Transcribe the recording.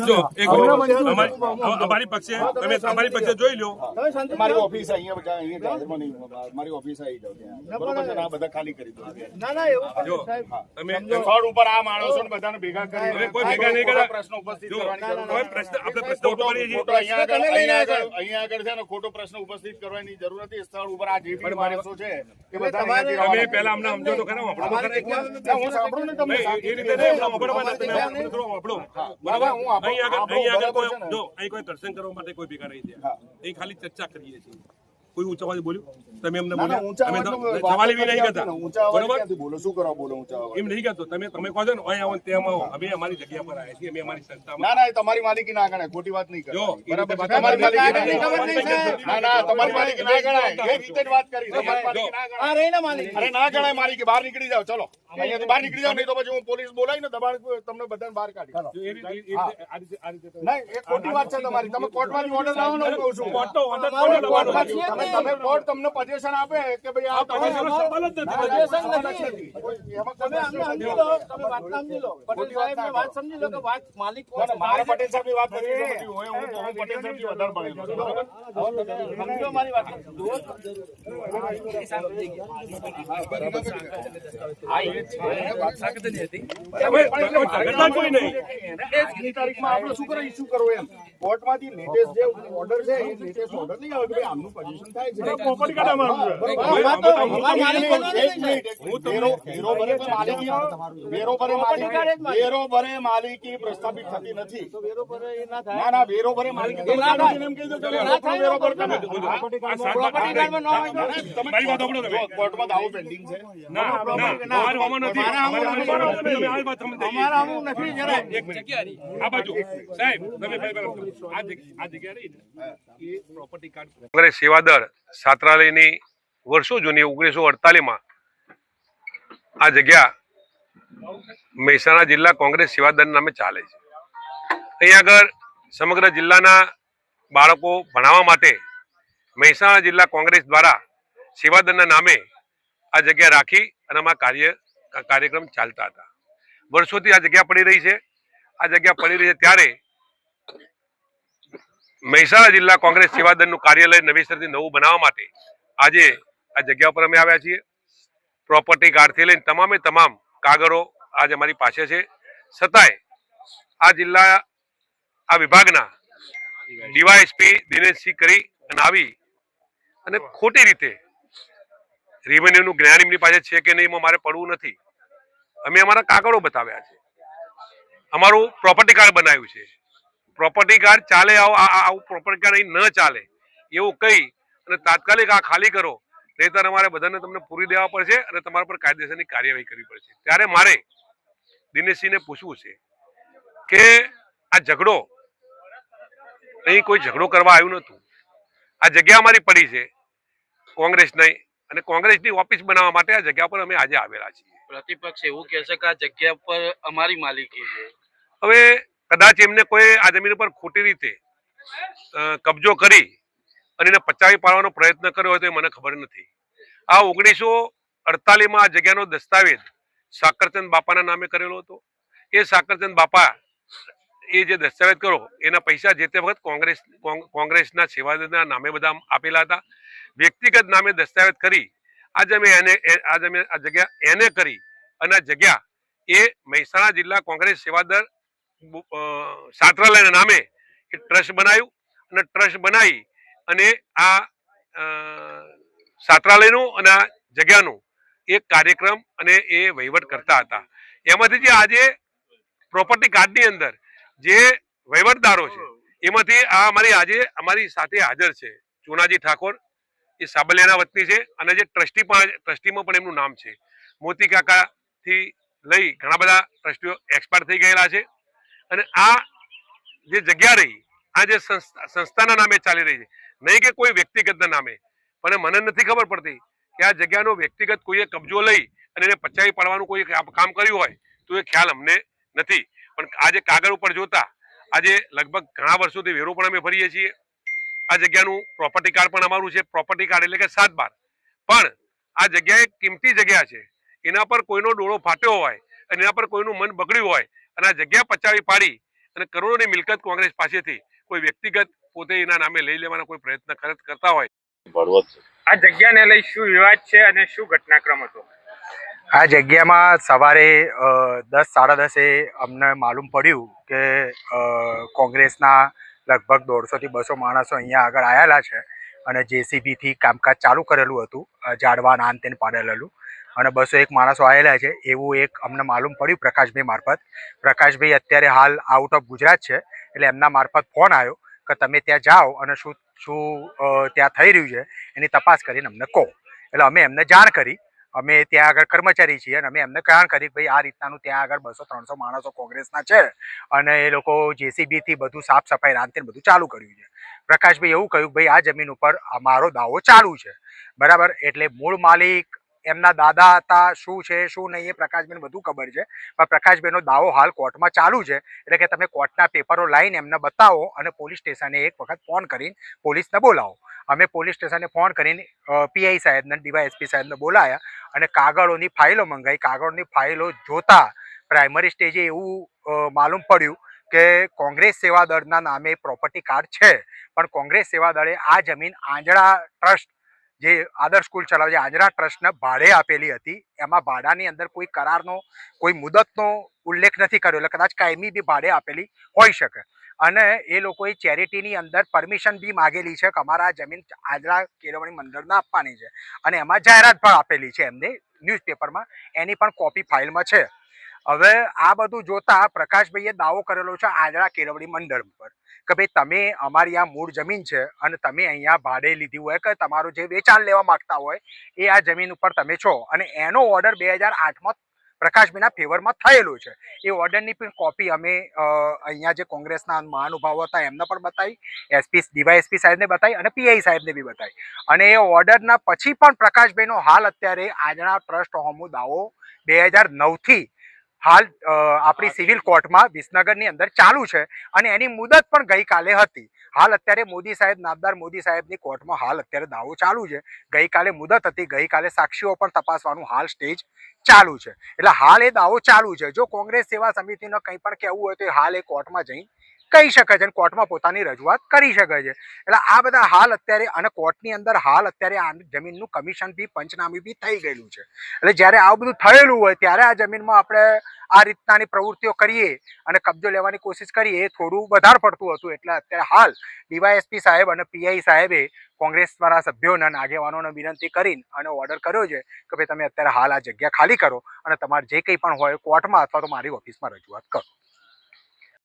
જો એક અમારી પક્ષે તમે અમારી પક્ષે જોઈ લો મારી ઓફિસ અહીંયા મારી ઓફિસ આવી જાવ ત્યાં બરોબર છે ને આ બધા ખાલી કરી દો જો તમે સ્થળ ઉપર આ માણસો બધાને ભેગા કરી હવે કોઈ ભેગા નહીં કરે પ્રશ્ન ઉપસ્થિત જો કરવાની જરૂર કોઈ નથી. પ્રશ્ન આપણે પ્રશ્ન ઉભો કરીએ છીએ અહીંયા આગળ છે ને ખોટો પ્રશ્ન ઉપસ્થિત કરવાની જરૂર નથી. સ્થળ ઉપર આ જે બી માણસો છે એ બધા તમે પહેલા અમને સમજો તો ખરા આપણો તો ખરા હું સાંભળું ને તમને એ રીતે નહીં સાંભળવાના તમે આપણો બરાબર અહીં આગળ કોઈ જો અહીં કોઈ દર્શન કરવા માટે કોઈ ભેગા નહીં થયા અહીં ખાલી ચર્ચા કરીએ છીએ. કોઈ ઊંચા અવાજે બોલ્યું તમે અમને બોલ્યા અમે તો સવાલ બી નહીં કરતા બરોબર બોલો શું કરો બોલો ઊંચા અવાજ. એમ નહીં કરતો તમે કહો છો ને અહીં આવો તેમ આવો અમે અમારી જગ્યા પર આવ્યા છીએ અમે અમારી સંસ્થામાં ના ના એ તમારી માલિકી ના ગણાય ખોટી વાત નહીં જો કરો એ રીતે બરાબર તમારી માલિકી ના ના તમારી માલિકી ના ગણાય એ રીતે જ વાત કરી તમારી માલિકી ના ગણાય અરે ના ગણાય માલિકી બહાર નીકળી જાવ ચલો અહીંયાથી બહાર નીકળી જાવ નહીં તો પછી હું પોલીસ બોલાવીને દબાણ તમને બધાને બહાર કાઢી નહીં એ ખોટી વાત છે તમારી તમે કોર્ટમાંથી ઓર્ડર લાવો ને હું કહું છું તમે કોર્ટ તમને પજેશન આપે કે ભાઈ આ પજેશન સવાલ જ નથી મારા પટેલ સાહેબની વાત કરી હું પટેલ સાહેબથી વધારે ભણેલો છું આપણે શું કરો ઇસ્યુ કરવો એમ કોર્ટમાંથી લેટેસ્ટ જે ઓર્ડર છે એ લેટેસ્ટ ઓર્ડર નહીં આવે કે ભાઈ આમનું પોઝિશન થાય છે પ્રોપર્ટી બેરોબરે માલિકી પ્રસ્થાપિત થતી નથી. ના ના બેરોબરે માલિકી કોર્ટમાં દાવો પેન્ડિંગ છે. કોંગ્રેસ સેવાદળ છાત્રાલયની વર્ષો જૂની 1948માં આ જગ્યા મહેસાણા જિલ્લા કોંગ્રેસ સેવાદળ નામે ચાલે છે. અહીં આગળ સમગ્ર જિલ્લાના બાળકો ભણાવવા માટે મહેસાણા જિલ્લા કોંગ્રેસ દ્વારા સેવાદળના નામે આ જગ્યા રાખી અને આમાં કાર્યક્રમ ચાલતા હતા. વર્ષોથી આ જગ્યા પડી રહી છે. આ જગ્યા પડી રહી છે ત્યારે મહેસાણા જિલ્લા કોંગ્રેસ સેવાદળનું કાર્યાલય નવેસરથી નવું બનાવવા માટે આજે આ જગ્યા પર અમે આવ્યા છીએ. પ્રોપર્ટી કાર્ડથી લઈને તમામે તમામ કાગળો આજે અમારી પાસે છે. છતાંય આ જિલ્લા આ વિભાગના ડીવાયએસપી દિનેશસિંહ કરી અને આવી અને ખોટી રીતે રેવન્યુનું જ્ઞાન એમની પાસે છે કે નહીં એમાં મારે પડવું નથી. અમે અમારા કાગળો બતાવ્યા છે. અમારું પ્રોપર્ટી કાર્ડ બનાવ્યું છે. પ્રોપર્ટી કાર્ડ ચાલે આવું પ્રોપર્ટી કાર્ડ અહીં ન ચાલે એવું કહી અને તાત્કાલિક આ ખાલી કરો નહીંતર અમારે બધાને તમને પૂરી દેવા પડશે અને તમારા પર કાયદેસરની કાર્યવાહી કરવી પડશે. ત્યારે મારે દિનેશસિંહને પૂછવું છે કે આ ઝઘડો અહીં કોઈ ઝઘડો કરવા આવ્યું નહોતું. આ જગ્યા અમારી પડી છે કોંગ્રેસ નહીં અને કોંગ્રેસની ઓફિસ બનાવવા માટે આ જગ્યા પર અમે આજે આવેલા છીએ. પ્રતિપક્ષ એવું કહે છે કે આ જગ્યા પર અમારી માલિકી છે. હવે કદાચ એમને કોઈ આ જમીન પર ખોટી રીતે કબજો કરી અને એને પચાવી પાડવાનો પ્રયત્ન કર્યો હોય તો એ મને ખબર નથી. આ 1948માં આ જગ્યાનો દસ્તાવેજ સાકરચંદ બાપાના નામે કરેલો હતો. એ સાકરચંદ બાપા એ જે દસ્તાવેજ કરો એના પૈસા જે તે વખત કોંગ્રેસના સેવાદળના નામે બધા આપેલા હતા. વ્યક્તિગત નામે દસ્તાવેજ કરી આજે અમે આ જગ્યા એને કરી અને આ જગ્યા એ મહેસાણા જિલ્લા કોંગ્રેસ સેવાદળ છાત્રાલયના નામે એ ટ્રસ્ટ બનાવ્યું અને ટ્રસ્ટ બનાવી અને આ છાત્રાલયનું અને આ જગ્યાનું એક કાર્યક્રમ અને એ વહીવટ કરતા હતા. એમાંથી જે આજે પ્રોપર્ટી કાર્ડની અંદર જે વહીવટદારો છે એમાંથી આ અમારી સાથે હાજર છે ચુનાજી ઠાકોર, એ સાબલિયાના વતની છે અને જે ટ્રસ્ટીમાં પણ એમનું નામ છે. મોતી કાકાથી લઈ ઘણા બધા ટ્રસ્ટીઓ એક્સપાયર થઈ ગયેલા છે અને આ જે જગ્યા રહી આ જે સંસ્થાના નામે ચાલી રહી છે નહીં કે કોઈ વ્યક્તિગતના નામે. પણ મને નથી ખબર પડતી કે આ જગ્યાનો વ્યક્તિગત કોઈએ કબજો લઈ અને એને પચાવી પાડવાનું કોઈ કામ કર્યું હોય તો એ ખ્યાલ અમને નથી. પણ આજે કાગળ ઉપર જોતા આજે લગભગ ઘણા વર્ષોથી વેરો પણ અમે ભરીએ છીએ. આ જગ્યાનું પ્રોપર્ટી કાર્ડ પણ અમારું છે. પ્રોપર્ટી કાર્ડ એટલે કે 7/12. પણ આ જગ્યા એક કિંમતી જગ્યા છે. એના પર કોઈનો ડોળો ફાટ્યો હોય અને એના પર કોઈનું મન બગડ્યું હોય અને આ જગ્યા પચાવી પાડી અને કરોડોની મિલકત કોંગ્રેસ પાસેથી કોઈ વ્યક્તિગત પોતે એના નામે લઈ લેવાનો કોઈ પ્રયત્ન કરતા હોય. આ જગ્યાને લઈ શું વિવાદ છે અને શું ઘટનાક્રમ હતો? આ જગ્યામાં સવારે 10:30 અમને માલુમ પડ્યું કે કોંગ્રેસના લગભગ 150 થી 200 માણસો અહીંયા આગળ આવેલા છે અને જેસીબીથી કામકાજ ચાલુ કરેલું હતું, ઝાડવા નાન તેને પાડેલું, અને 201 માણસો આવેલા છે એવું એક અમને માલુમ પડ્યું પ્રકાશભાઈ મારફત. પ્રકાશભાઈ અત્યારે હાલ આઉટ ઓફ ગુજરાત છે, એટલે એમના મારફત ફોન આવ્યો કે તમે ત્યાં જાઓ અને શું ત્યાં થઈ રહ્યું છે એની તપાસ કરીને અમને કહો. એટલે અમે એમને જાણ કરી. અમે ત્યાં આગળ કર્મચારી છીએ અને અમે એમને જાણ કરી કે ભાઈ આ રીતનાનું ત્યાં આગળ 200-300 માણસો કોંગ્રેસના છે અને એ લોકો જેસીબીથી બધું સાફ સફાઈ રાંધતે બધું ચાલુ કર્યું છે. પ્રકાશભાઈ એવું કહ્યું કે ભાઈ આ જમીન ઉપર અમારો દાવો ચાલુ છે, બરાબર. એટલે મૂળ માલિક એમના દાદા હતા, શું છે શું નહીં એ પ્રકાશભાઈને બધું ખબર છે, પણ પ્રકાશભાઈનો દાવો હાલ કોર્ટમાં ચાલુ છે. એટલે કે તમે કોર્ટના પેપરો લાવીને એમને બતાવો અને પોલીસ સ્ટેશને એક વખત ફોન કરીને પોલીસને બોલાવો. અમે પોલીસ સ્ટેશને ફોન કરીને પીઆઈ સાહેબને ડીવાયએસપી સાહેબને બોલાયા અને કાગળોની ફાઇલો મંગાવી. કાગળોની ફાઇલો જોતા પ્રાઇમરી સ્ટેજે એવું માલુમ પડ્યું કે કોંગ્રેસ સેવા દળના નામે પ્રોપર્ટી કાર્ડ છે, પણ કોંગ્રેસ સેવા દળે આ જમીન આંજણા ટ્રસ્ટ જે આદર્શ સ્કૂલ ચલાવે છે આંજણા ટ્રસ્ટને ભાડે આપેલી હતી. એમાં ભાડાની અંદર કોઈ કરારનો કોઈ મુદતનો ઉલ્લેખ નથી કર્યો, એટલે કદાચ કાયમી બી ભાડે આપેલી હોઈ શકે. અને એ લોકોએ ચેરિટીની અંદર પરમિશન બી માગેલી છે કે અમારા આ જમીન આંજણા કેળવણી મંડળને આપવાની છે, અને એમાં જાહેરાત પણ આપેલી છે એમને ન્યૂઝપેપરમાં, એની પણ કોપી ફાઇલમાં છે. હવે આ બધું જોતા પ્રકાશભાઈએ દાવો કરેલો છે આંજણા કેળવણી મંડળ પર કે ભાઈ તમે અમારી આ મૂળ જમીન છે અને તમે અહીંયા ભાડે લીધી હોય કે તમારું જે વેચાણ લેવા માંગતા હોય એ આ જમીન ઉપર તમે છો, અને એનો ઓર્ડર 2008માં પ્રકાશભાઈના ફેવરમાં થયેલો છે. એ ઓર્ડરની પણ કોપી અમે અહીંયા જે કોંગ્રેસના મહાનુભાવો હતા એમને પણ બતાવી, ડીવાયએસપી સાહેબને બતાવી અને પીઆઈ સાહેબને બી બતાવી. અને એ ઓર્ડરના પછી પણ પ્રકાશભાઈનો હાલ અત્યારે આંજણા ટ્રસ્ટ હોમનો દાવો 2009થી હાલ આપણી સિવિલ કોર્ટમાં વિસનગરની અંદર ચાલુ છે, અને એની મુદત પણ ગઈકાલે હતી. હાલ અત્યારે મોદી સાહેબ, નામદાર મોદી સાહેબની કોર્ટમાં હાલ અત્યારે દાવો ચાલુ છે. ગઈકાલે મુદત હતી, ગઈકાલે સાક્ષીઓ પણ તપાસવાનું હાલ સ્ટેજ ચાલુ છે. એટલે હાલ એ દાવો ચાલુ છે. જો કોંગ્રેસ સેવા સમિતિનો કંઈ પણ કહેવું હોય તો હાલ એ કોર્ટમાં જઈ કહી શકે છે અને કોર્ટમાં પોતાની રજૂઆત કરી શકે છે. એટલે આ બધા હાલ અત્યારે, અને કોર્ટની અંદર હાલ અત્યારે આ જમીનનું કમિશન બી પંચનામું બી થઈ ગયેલું છે. એટલે જ્યારે આ બધું થયેલું હોય ત્યારે આ જમીનમાં આપણે આ રીતનાની પ્રવૃત્તિઓ કરીએ અને કબજો લેવાની કોશિશ કરીએ એ થોડું વધારે પડતું હતું. એટલે અત્યારે હાલ ડીવાયએસપી સાહેબ અને પીઆઈ સાહેબે કોંગ્રેસવાળા સભ્યોને અને આગેવાનોને વિનંતી કરીને અને ઓર્ડર કર્યો છે કે ભાઈ તમે અત્યારે હાલ આ જગ્યા ખાલી કરો અને તમારે જે કંઈ પણ હોય કોર્ટમાં અથવા તો મારી ઓફિસમાં રજૂઆત કરો.